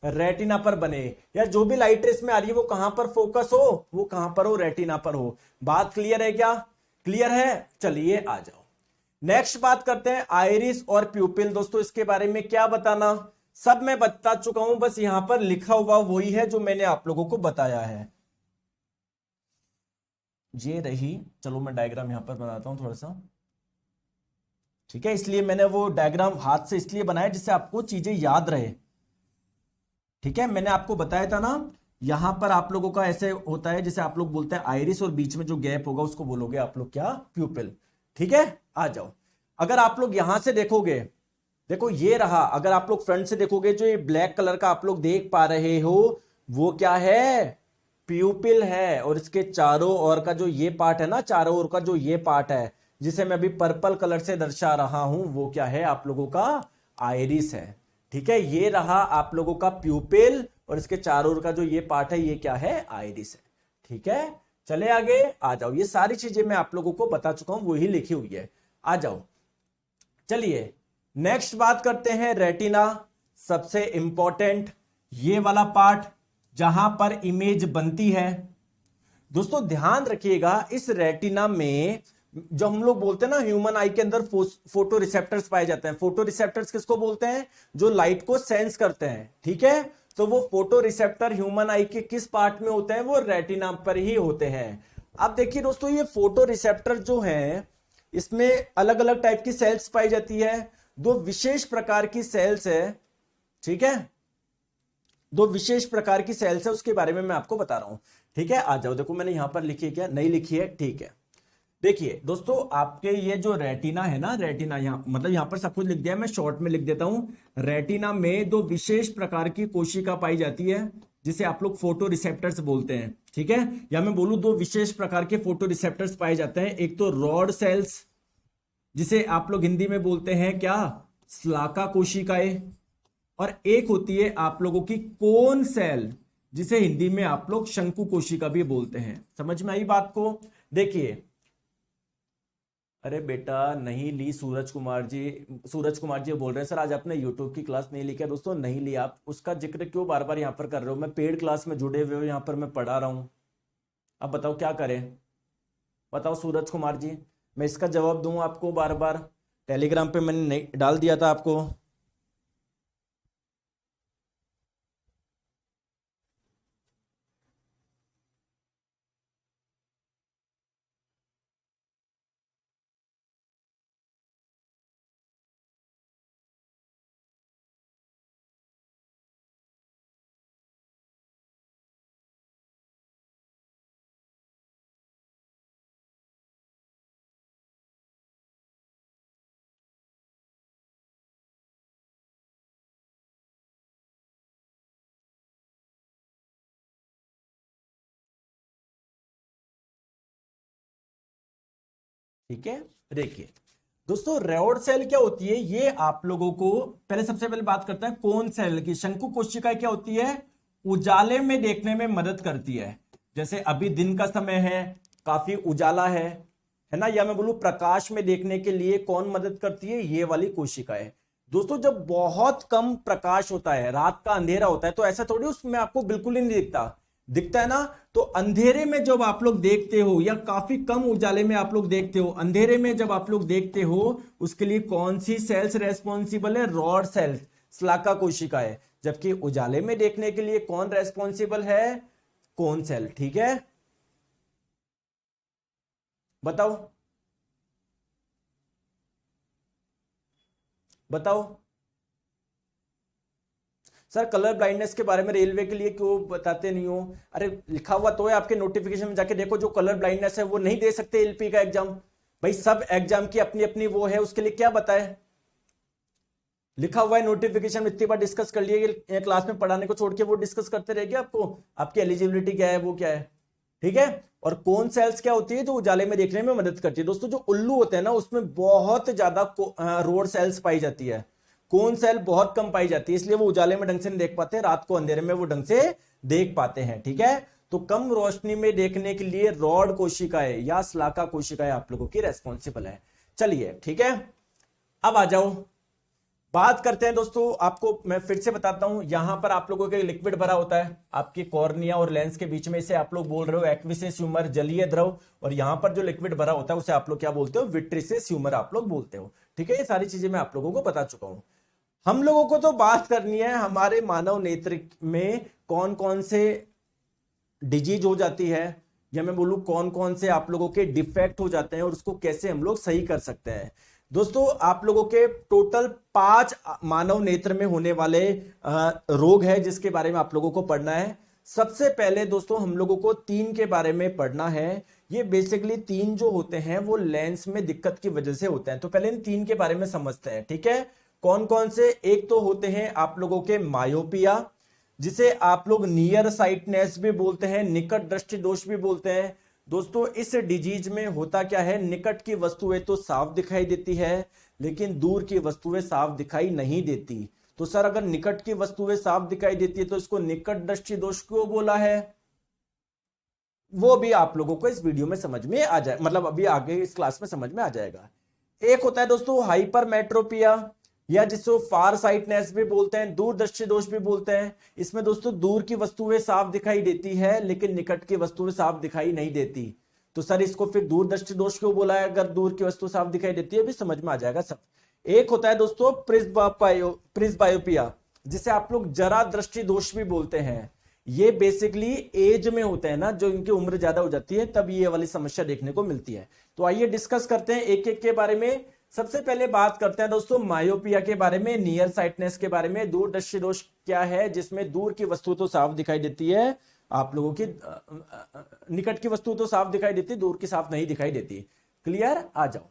रेटिना पर बने, या जो भी लाइट रेस में आ रही है वो कहां पर फोकस हो, वो कहां पर हो, रेटिना पर हो। बात क्लियर है क्या, क्लियर है। चलिए आ जाओ, नेक्स्ट बात करते हैं आइरिस और प्यूपिल। दोस्तों इसके बारे में क्या बताना, सब मैं बता चुका हूं, बस यहां पर लिखा हुआ वही है जो मैंने आप लोगों को बताया है। ये रही, चलो मैं डायग्राम यहां पर बनाता हूं थोड़ा सा, ठीक है। इसलिए मैंने वो डायग्राम हाथ से इसलिए बनाया जिससे आपको चीजें याद रहे, ठीक है। मैंने आपको बताया था ना, यहां पर आप लोगों का ऐसे होता है जैसे आप लोग बोलते हैं आइरिस, और बीच में जो गैप होगा उसको बोलोगे आप लोग क्या, प्यूपिल, ठीक है। आ जाओ, अगर आप लोग यहां से देखोगे, देखो ये रहा, अगर आप लोग फ्रंट से देखोगे जो ये ब्लैक कलर का आप लोग देख पा रहे हो वो क्या है, प्यूपिल है। और इसके चारों ओर का जो ये पार्ट है ना, चारों ओर का जो ये पार्ट है जिसे मैं अभी पर्पल कलर से दर्शा रहा हूं, वो क्या है आप लोगों का, आइरिस है, ठीक है। ये रहा आप लोगों का प्यूपिल, और इसके चारों ओर का जो ये पार्ट है ये क्या है, आइरिस है, ठीक है। चले आगे, आ जाओ, ये सारी चीजें मैं आप लोगों को बता चुका हूं, वही लिखी हुई है। आ जाओ, चलिए नेक्स्ट बात करते हैं रेटिना, सबसे इंपॉर्टेंट ये वाला पार्ट जहां पर इमेज बनती है। दोस्तों ध्यान रखिएगा, इस रेटिना में जो हम लोग बोलते हैं ना, ह्यूमन आई के अंदर फोटो रिसेप्टर्स पाए जाते हैं। फोटो रिसेप्टर्स किसको बोलते हैं, जो लाइट को सेंस करते हैं, ठीक है। तो वो फोटो रिसेप्टर ह्यूमन आई के किस पार्ट में होते हैं, वो रेटिना पर ही होते हैं। अब देखिए दोस्तों, ये फोटो रिसेप्टर जो है इसमें अलग अलग टाइप की सेल्स पाई जाती है, दो विशेष प्रकार की सेल्स है, ठीक है। दो विशेष प्रकार की सेल्स है, उसके बारे में मैं आपको बता रहा हूं, ठीक है। आ जाओ, देखो मैंने यहां पर लिखी है क्या, नहीं लिखी है, ठीक है। देखिए दोस्तों, आपके ये जो रेटिना है ना, रेटिना यहां मतलब यहां पर सब कुछ लिख दिया, मैं शॉर्ट में लिख देता हूं। रेटिना में दो विशेष प्रकार की कोशिका पाई जाती है जिसे आप लोग फोटो रिसेप्टर्स बोलते हैं, ठीक है। या मैं बोलूं दो विशेष प्रकार के फोटो रिसेप्टर्स पाए जाते हैं, एक तो रॉड सेल्स जिसे आप लोग हिंदी में बोलते हैं क्या, स्लाका कोशिकाएं, और एक होती है आप लोगों की कोन सेल जिसे हिंदी में आप लोग शंकु कोशिका भी बोलते हैं। समझ में आई बात को। देखिए, अरे बेटा नहीं ली, सूरज कुमार जी बोल रहे हैं सर आज आपने यूट्यूब की क्लास नहीं ली क्या। दोस्तों नहीं ली, आप उसका जिक्र क्यों बार बार यहां पर कर रहे हो, मैं पेड क्लास में जुड़े हुए हो, यहां पर मैं पढ़ा रहा हूं। अब बताओ क्या करें, बताओ सूरज कुमार जी, मैं इसका जवाब दूं आपको बार बार, टेलीग्राम पे मैंने नहीं डाल दिया था आपको। ठीक है, देखिए दोस्तों, रेड सेल क्या होती है, ये आप लोगों को पहले सबसे पहले बात करते हैं कौन सेल की। शंकु कोशिका क्या होती है, उजाले में देखने में मदद करती है। जैसे अभी दिन का समय है, काफी उजाला है ना, या मैं बोलूं प्रकाश में देखने के लिए कौन मदद करती है, ये वाली कोशिकाएं। दोस्तों जब बहुत कम प्रकाश होता है, रात का अंधेरा होता है, तो ऐसा थोड़ी उसमें आपको बिल्कुल ही नहीं दिखता, दिखता है ना। तो अंधेरे में जब आप लोग देखते हो, या काफी कम उजाले में आप लोग देखते हो, अंधेरे में जब आप लोग देखते हो, उसके लिए कौन सी सेल्स रेस्पॉन्सिबल है, रॉड सेल्स, स्लाका कोशिका है। जबकि उजाले में देखने के लिए कौन रेस्पॉन्सिबल है, कौन सेल, ठीक है। बताओ बताओ, सर कलर ब्लाइंडनेस के बारे में रेलवे के लिए क्यों बताते नहीं हो? अरे लिखा हुआ तो है आपके नोटिफिकेशन में, जाके देखो। जो कलर ब्लाइंडनेस है वो नहीं दे सकते एलपी का एग्जाम। भाई सब एग्जाम की अपनी अपनी वो है, उसके लिए क्या बताए? लिखा हुआ है नोटिफिकेशन में, इतनी बार डिस्कस कर लिए, क्लास में पढ़ाने को छोड़ के वो डिस्कस करते रहेंगे आपको, आपकी एलिजिबिलिटी क्या है वो क्या है। ठीक है। और कौन सेल्स क्या होती है जो उजाले में देखने में मदद करती है? दोस्तों जो उल्लू होते हैं ना उसमें बहुत ज्यादा रोड सेल्स पाई जाती है, कौन सेल बहुत कम पाई जाती है, इसलिए वो उजाले में ढंग से नहीं देख पाते, रात को अंधेरे में वो ढंग से देख पाते हैं। ठीक है। तो कम रोशनी में देखने के लिए रॉड कोशिकाएं या स्लाका कोशिकाएं आप लोगों की रेस्पॉन्सिबल है। चलिए ठीक है, अब आ जाओ, बात करते हैं दोस्तों। आपको मैं फिर से बताता हूं, यहां पर आप लोगों के लिक्विड भरा होता है आपकी कॉर्निया और लेंस के बीच में, इसे आप लोग बोल रहे हो एक्विसिस ह्यूमर, जलीय द्रव। और यहां पर जो लिक्विड भरा होता है उसे आप लोग क्या बोलते हो? विट्रिसिस ह्यूमर आप लोग बोलते हो। ठीक है, ये सारी चीजें मैं आप लोगों को बता चुका हूं। हम लोगों को तो बात करनी है हमारे मानव नेत्र में कौन कौन से डिजीज हो जाती है, या मैं बोलूं कौन कौन से आप लोगों के डिफेक्ट हो जाते हैं और उसको कैसे हम लोग सही कर सकते हैं। दोस्तों आप लोगों के टोटल 5 मानव नेत्र में होने वाले रोग है जिसके बारे में आप लोगों को पढ़ना है। सबसे पहले दोस्तों हम लोगों को 3 के बारे में पढ़ना है। ये बेसिकली 3 जो होते हैं वो लेंस में दिक्कत की वजह से होते हैं। तो पहले इन 3 के बारे में समझते हैं। ठीक है, कौन कौन से? एक तो होते हैं आप लोगों के मायोपिया, जिसे आप लोग नियर साइटनेस भी बोलते हैं, निकट दृष्टि दोष भी बोलते हैं। दोस्तों इस डिजीज में होता क्या है, निकट की वस्तुएं तो साफ दिखाई देती है लेकिन दूर की वस्तुएं साफ दिखाई नहीं देती। तो सर अगर निकट की वस्तुएं साफ दिखाई देती है तो इसको निकट दृष्टि दोष क्यों बोला है? वो भी आप लोगों को इस वीडियो में समझ में आ जाए, मतलब अभी आगे इस क्लास में समझ में आ जाएगा। एक होता है दोस्तों हाइपरमेट्रोपिया, या जिसको फार साइटनेस भी बोलते हैं, दूरदृष्टि दोष भी बोलते हैं। इसमें दोस्तों दूर की वस्तुएं साफ दिखाई देती है लेकिन निकट की वस्तुएं साफ दिखाई नहीं देती। तो सर इसको फिर दूरदृष्टि दोष क्यों बोला है अगर दूर की वस्तु साफ दिखाई देती है? भी समझ में आ जाएगा सब। एक होता है दोस्तों प्रिस्बायोपिया, जिसे आप लोग जरा दृष्टि दोष भी बोलते हैं। ये बेसिकली एज में होते हैं ना, जो इनकी उम्र ज्यादा हो जाती है तब ये वाली समस्या देखने को मिलती है। तो आइए डिस्कस करते हैं एक एक के बारे में। सबसे पहले बात करते हैं दोस्तों मायोपिया के बारे में, नियर साइटनेस के बारे में। दूरदृष्टि दोष क्या है? जिसमें दूर की वस्तु तो साफ दिखाई देती है, आप लोगों की निकट की वस्तु तो साफ दिखाई देती, दूर की साफ नहीं दिखाई देती। क्लियर? आ जाओ,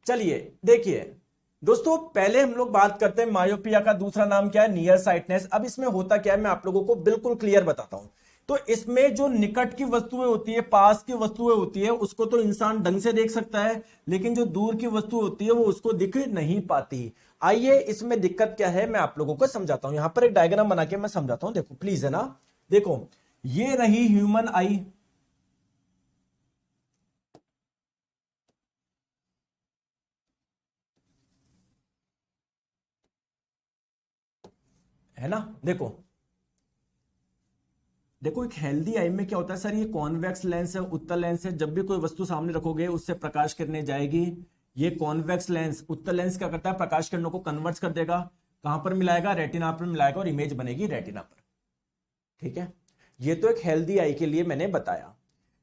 चलिए देखिए दोस्तों, पहले हम लोग बात करते हैं मायोपिया का दूसरा नाम क्या है, नियर साइटनेस। अब इसमें होता क्या है मैं आप लोगों को बिल्कुल क्लियर बताता हूं। तो इसमें जो निकट की वस्तुएं होती है, पास की वस्तुएं होती है, उसको तो इंसान ढंग से देख सकता है, लेकिन जो दूर की वस्तु होती है वो उसको दिख नहीं पाती। आइए इसमें दिक्कत क्या है मैं आप लोगों को समझाता हूं। यहां पर एक डायग्राम बना के मैं समझाता हूं, देखो प्लीज, है ना। देखो ये रही ह्यूमन आई, है ना। देखो देखो, एक हेल्दी आई में क्या होता है सर, ये कॉन्वेक्स लेंस है, उत्तल लेंस है। जब भी कोई वस्तु सामने रखोगे उससे प्रकाश किरणें जाएगी। ये कॉन्वेक्स लेंस, उत्तल लेंस क्या करता है, प्रकाश किरणों को कन्वर्ट कर देगा। कहां पर मिलाएगा? रेटिना पर मिलाएगा और इमेज बनेगी रेटिना पर। ठीक है, ये तो एक हेल्दी आई के लिए मैंने बताया।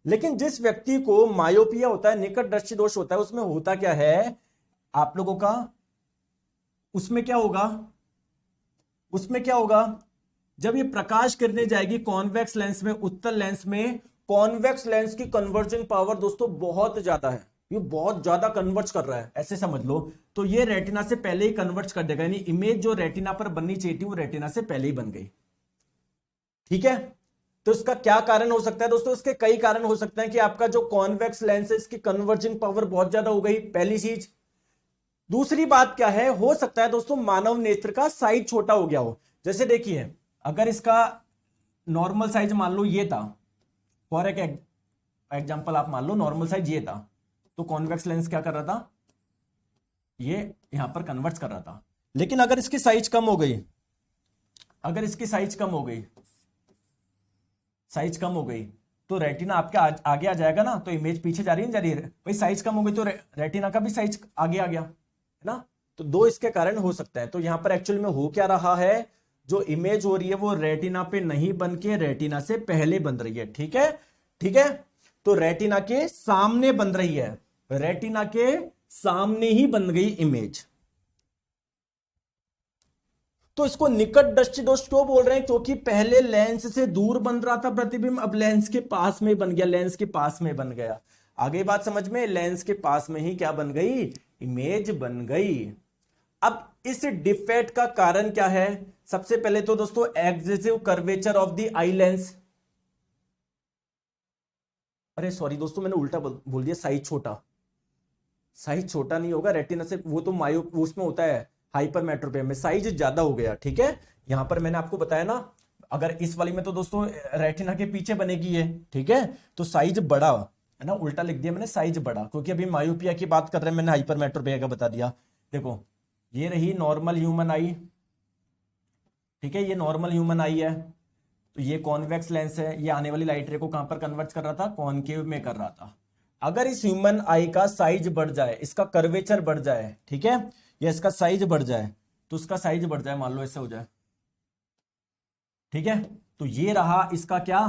लेकिन जिस व्यक्ति को मायोपिया होता है, निकट दृष्टि दोष होता है, उसमें होता क्या है आप लोगों का, उसमें क्या होगा, उसमें क्या होगा, जब ये प्रकाश किरणें जाएगी कॉन्वेक्स लेंस में, उत्तल लेंस में, कॉन्वेक्स लेंस की कन्वर्जिंग पावर दोस्तों बहुत ज्यादा है, ये बहुत ज्यादा कन्वर्ट कर रहा है, ऐसे समझ लो। तो ये रेटिना से पहले ही कन्वर्ट कर देगा, यानी इमेज जो रेटिना पर बननी चाहिए थी वो रेटिना से पहले ही बन गई। ठीक है, तो इसका क्या कारण हो सकता है दोस्तों? इसके कई कारण हो सकते हैं कि आपका जो कॉन्वेक्स लेंस है इसकी कन्वर्जिंग पावर बहुत ज्यादा हो गई, पहली चीज। दूसरी बात क्या है, हो सकता है दोस्तों मानव नेत्र का साइज छोटा हो गया हो। जैसे देखिए, अगर इसका नॉर्मल साइज मान लो ये था, फॉर एक एग्जांपल आप मान लो नॉर्मल साइज ये था, तो कॉन्वेक्स लेंस क्या कर रहा था, ये यहां पर कन्वर्ट कर रहा था। लेकिन अगर इसकी साइज कम हो गई, अगर इसकी साइज कम हो गई, साइज कम हो गई, तो रेटिना आपके आगे आ जाएगा ना, तो इमेज पीछे जा रही है, जा रही है भाई, साइज कम हो गई तो रेटिना का भी साइज आगे आ गया, है ना। तो दो इसके कारण हो सकता है। तो यहां पर एक्चुअल में हो क्या रहा है, जो इमेज हो रही है वो रेटिना पे नहीं बन के रेटिना से पहले बन रही है। ठीक है, ठीक है, तो रेटिना के सामने बन रही है, रेटिना के सामने ही बन गई इमेज। तो इसको निकट दृष्टि दोष क्यों बोल रहे हैं? क्योंकि पहले लेंस से दूर बन रहा था प्रतिबिंब, अब लेंस के पास में बन गया, लेंस के पास में बन गया। आगे बात समझ में, लेंस के पास में ही क्या बन गई? इमेज बन गई। अब इस डिफेक्ट का कारण क्या है? सबसे पहले तो दोस्तों excessive curvature of the eye lens. अरे सॉरी दोस्तों, मैंने उल्टा बोल दिया, साइज छोटा। साइज छोटा नहीं होगा रेटिना से, वो तो मायो उसमें होता है हाइपरमेट्रोपिया में, साइज ज्यादा हो गया। ठीक है, यहां पर मैंने आपको बताया ना, अगर इस वाली में तो दोस्तों रेटिना के पीछे बनेगी ये, ठीक है, तो साइज बड़ा है ना, उल्टा लिख दिया मैंने, साइज बड़ा, क्योंकि अभी मायोपिया की बात कर रहे हैं, मैंने हाइपरमेट्रोपिया का बता दिया। देखो ये रही नॉर्मल ह्यूमन आई, ठीक है, ये नॉर्मल ह्यूमन आई है, तो ये कॉन्वेक्स लेंस है, ये आने वाली लाइट रे को कहां पर कन्वर्ट कर रहा था? कॉनकेव में कर रहा था। अगर इस ह्यूमन आई का साइज बढ़ जाए, इसका कर्वेचर बढ़ जाए, ठीक है, या इसका साइज बढ़ जाए, तो उसका साइज बढ़ जाए, मान लो ऐसे हो जाए, ठीक है, तो ये रहा इसका क्या?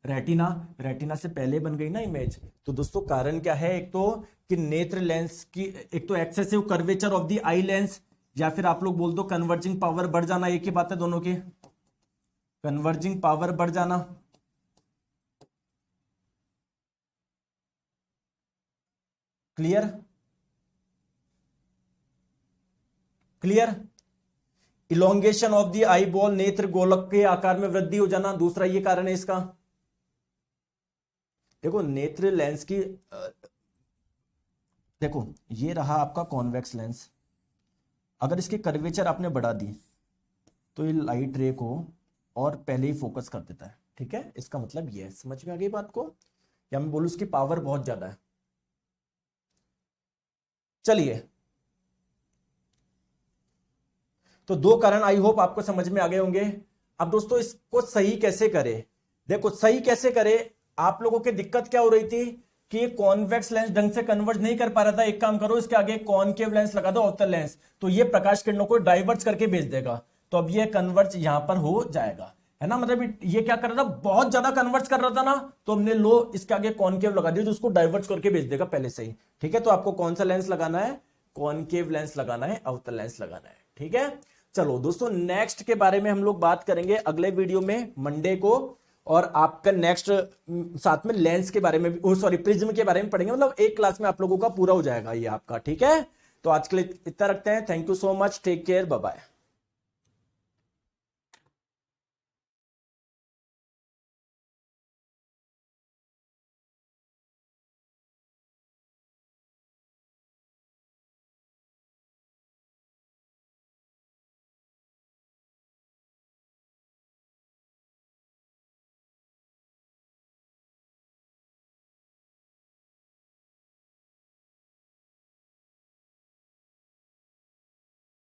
रेटिना। रेटिना से पहले बन गई ना इमेज। तो दोस्तों कारण क्या है? एक तो कि नेत्र लेंस की, एक तो excessive curvature of the eye lens, या फिर आप लोग बोल दो कन्वर्जिंग पावर बढ़ जाना, एक ही बात है दोनों की, कन्वर्जिंग पावर बढ़ जाना। Clear? Clear? Elongation of the eye ball, नेत्र गोलक के आकार में वृद्धि हो जाना, दूसरा ये कारण है इसका। देखो नेत्र लेंस की देखो ये रहा आपका कॉन्वेक्स लेंस, अगर इसके कर्वेचर आपने बढ़ा दी तो ये लाइट रे को और पहले ही फोकस कर देता है। ठीक है, इसका मतलब ये है, समझ में आ गई बात को? या मैं बोलूं उसकी पावर बहुत ज्यादा है। चलिए, तो दो कारण आई होप आपको समझ में आ गए होंगे। अब दोस्तों इसको सही कैसे करें? देखो सही कैसे करें, आप लोगों की दिक्कत क्या हो रही थी कि ये कॉन्वेक्स लेंस ढंग से कन्वर्ट नहीं कर पा रहा था। एक काम करो, इसके आगे कॉनकेव लेंस लगा दो, अवतल लेंस, तो ये प्रकाश किरणों को डाइवर्ट करके भेज देगा। तो अब ये कन्वर्ट यहां पर हो जाएगा, है ना, मतलब ये क्या कर रहा था, बहुत ज्यादा कन्वर्ट कर रहा था ना, तो हमने लो इसके आगे कॉनकेव लगा दिया, जो उसको डाइवर्ट करके भेज देगा पहले से ही। ठीक है, तो आपको कौन सा लेंस लगाना है? कॉनकेव लेंस लगाना है, अवतल लेंस लगाना है। ठीक है, चलो दोस्तों नेक्स्ट के बारे में हम लोग बात करेंगे अगले वीडियो में मंडे को, और आपका नेक्स्ट साथ में लेंस के बारे में भी, सॉरी प्रिज्म के बारे में पढ़ेंगे, मतलब एक क्लास में आप लोगों का पूरा हो जाएगा ये आपका। ठीक है, तो आज के लिए इतना रखते हैं। Thank you so much, take care, bye bye.